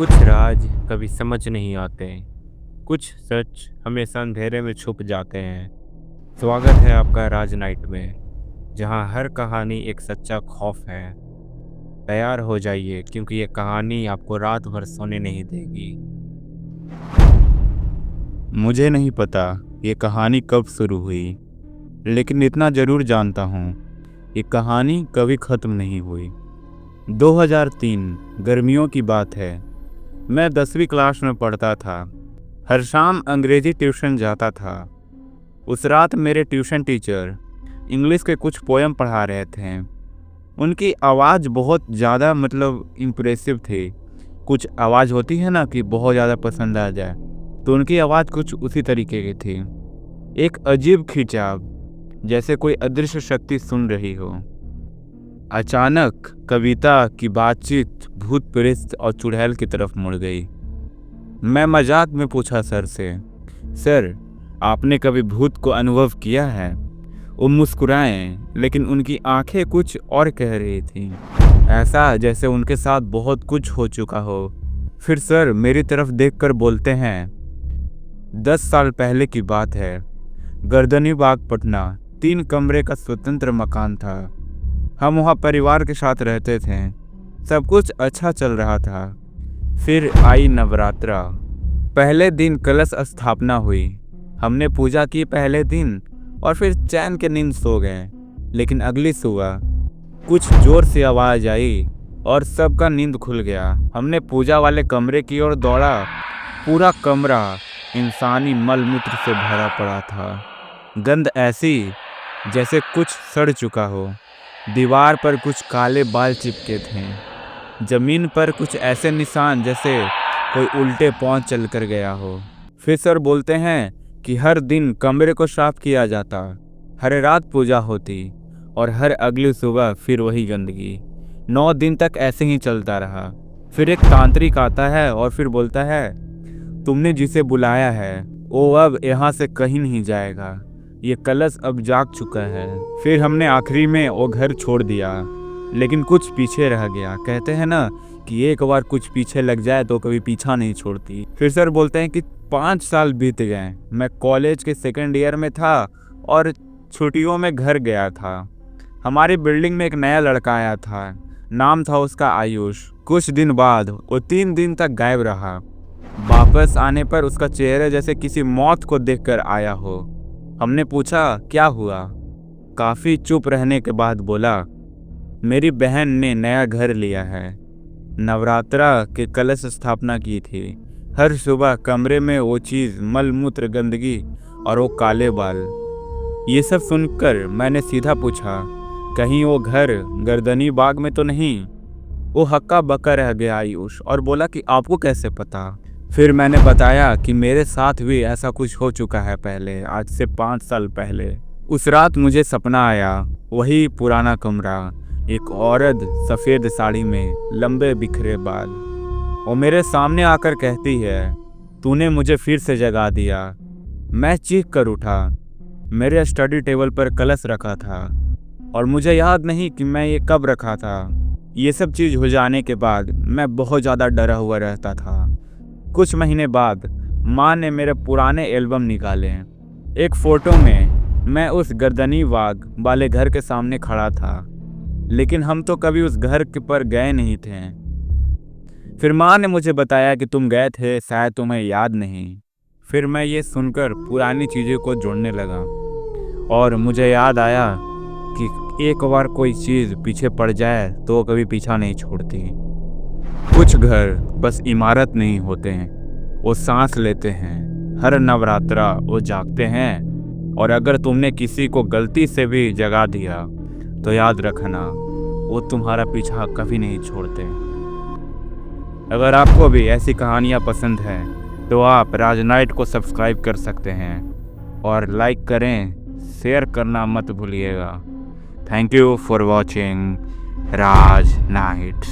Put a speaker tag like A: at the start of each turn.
A: कुछ राज कभी समझ नहीं आते, कुछ सच हमेशा अंधेरे में छुप जाते हैं। स्वागत है आपका राज नाइट में, जहां हर कहानी एक सच्चा खौफ है। तैयार हो जाइए क्योंकि ये कहानी आपको रात भर सोने नहीं देगी। मुझे नहीं पता ये कहानी कब शुरू हुई, लेकिन इतना ज़रूर जानता हूँ, ये कहानी कभी ख़त्म नहीं हुई। 2003 गर्मियों की बात है। मैं 10वीं क्लास में पढ़ता था। हर शाम अंग्रेजी ट्यूशन जाता था। उस रात मेरे ट्यूशन टीचर इंग्लिश के कुछ पोयम पढ़ा रहे थे। उनकी आवाज़ बहुत ज़्यादा इम्प्रेसिव थी। कुछ आवाज़ होती है ना कि बहुत ज़्यादा पसंद आ जाए, तो उनकी आवाज़ कुछ उसी तरीके की थी। एक अजीब खिंचाव, जैसे कोई अदृश्य शक्ति सुन रही हो। अचानक कविता की बातचीत भूत प्रेत और चुड़ैल की तरफ मुड़ गई। मैं मजाक में पूछा सर से, सर आपने कभी भूत को अनुभव किया है? वो मुस्कुराए, लेकिन उनकी आंखें कुछ और कह रही थी, ऐसा जैसे उनके साथ बहुत कुछ हो चुका हो। फिर सर मेरी तरफ देखकर बोलते हैं, 10 साल पहले की बात है। गर्दनी बाग पटना 3 कमरे का स्वतंत्र मकान था। हम वहाँ परिवार के साथ रहते थे। सब कुछ अच्छा चल रहा था। फिर आई नवरात्रा। पहले दिन कलश स्थापना हुई। हमने पूजा की पहले दिन और फिर चैन के नींद सो गए। लेकिन अगली सुबह कुछ जोर से आवाज़ आई और सबका नींद खुल गया। हमने पूजा वाले कमरे की ओर दौड़ा। पूरा कमरा इंसानी मलमूत्र से भरा पड़ा था। गंध ऐसी जैसे कुछ सड़ चुका हो। दीवार पर कुछ काले बाल चिपके थे। जमीन पर कुछ ऐसे निशान जैसे कोई उल्टे पांव चल कर गया हो। फिर सर बोलते हैं कि हर दिन कमरे को साफ किया जाता, हर रात पूजा होती और हर अगली सुबह फिर वही गंदगी। 9 दिन तक ऐसे ही चलता रहा। फिर एक तांत्रिक आता है और फिर बोलता है, तुमने जिसे बुलाया है वो अब यहाँ से कहीं नहीं जाएगा। ये कलश अब जाग चुका है। फिर हमने आखिरी में वो घर छोड़ दिया, लेकिन कुछ पीछे रह गया। कहते हैं ना कि एक बार कुछ पीछे लग जाए तो कभी पीछा नहीं छोड़ती। फिर सर बोलते हैं कि 5 साल बीत गए। मैं कॉलेज के 2nd ईयर में था और छुट्टियों में घर गया था। हमारी बिल्डिंग में एक नया लड़का आया था। नाम था उसका आयुष। कुछ दिन बाद वो 3 दिन तक गायब रहा। वापस आने पर उसका चेहरा जैसे किसी मौत को देखकर आया हो। हमने पूछा क्या हुआ? काफ़ी चुप रहने के बाद बोला, मेरी बहन ने नया घर लिया है। नवरात्रा के कलश स्थापना की थी। हर सुबह कमरे में वो चीज़, मलमूत्र, गंदगी और वो काले बाल। ये सब सुनकर मैंने सीधा पूछा, कहीं वो घर गर्दनी बाग में तो नहीं? वो हक्का बक्का रह गया आयुष और बोला कि आपको कैसे पता? फिर मैंने बताया कि मेरे साथ भी ऐसा कुछ हो चुका है पहले, आज से 5 साल पहले। उस रात मुझे सपना आया, वही पुराना कमरा, एक औरत सफ़ेद साड़ी में, लंबे बिखरे बाल। वो मेरे सामने आकर कहती है, तूने मुझे फिर से जगा दिया। मैं चीख कर उठा। मेरे स्टडी टेबल पर कलश रखा था और मुझे याद नहीं कि मैं ये कब रखा था। ये सब चीज़ हो जाने के बाद मैं बहुत ज़्यादा डरा हुआ रहता था। कुछ महीने बाद माँ ने मेरे पुराने एल्बम निकाले। एक फ़ोटो में मैं उस गर्दनी बाग वाले घर के सामने खड़ा था, लेकिन हम तो कभी उस घर के पर गए नहीं थे। फिर माँ ने मुझे बताया कि तुम गए थे, शायद तुम्हें याद नहीं। फिर मैं ये सुनकर पुरानी चीज़ों को जोड़ने लगा और मुझे याद आया कि एक बार कोई चीज़ पीछे पड़ जाए तो कभी पीछा नहीं छोड़ती। कुछ घर बस इमारत नहीं होते हैं, वो सांस लेते हैं। हर नवरात्रा वो जागते हैं और अगर तुमने किसी को गलती से भी जगा दिया तो याद रखना, वो तुम्हारा पीछा कभी नहीं छोड़ते। अगर आपको भी ऐसी कहानियाँ पसंद हैं तो आप राज नाइट को सब्सक्राइब कर सकते हैं और लाइक करें, शेयर करना मत भूलिएगा। Thank you for watching Raj night.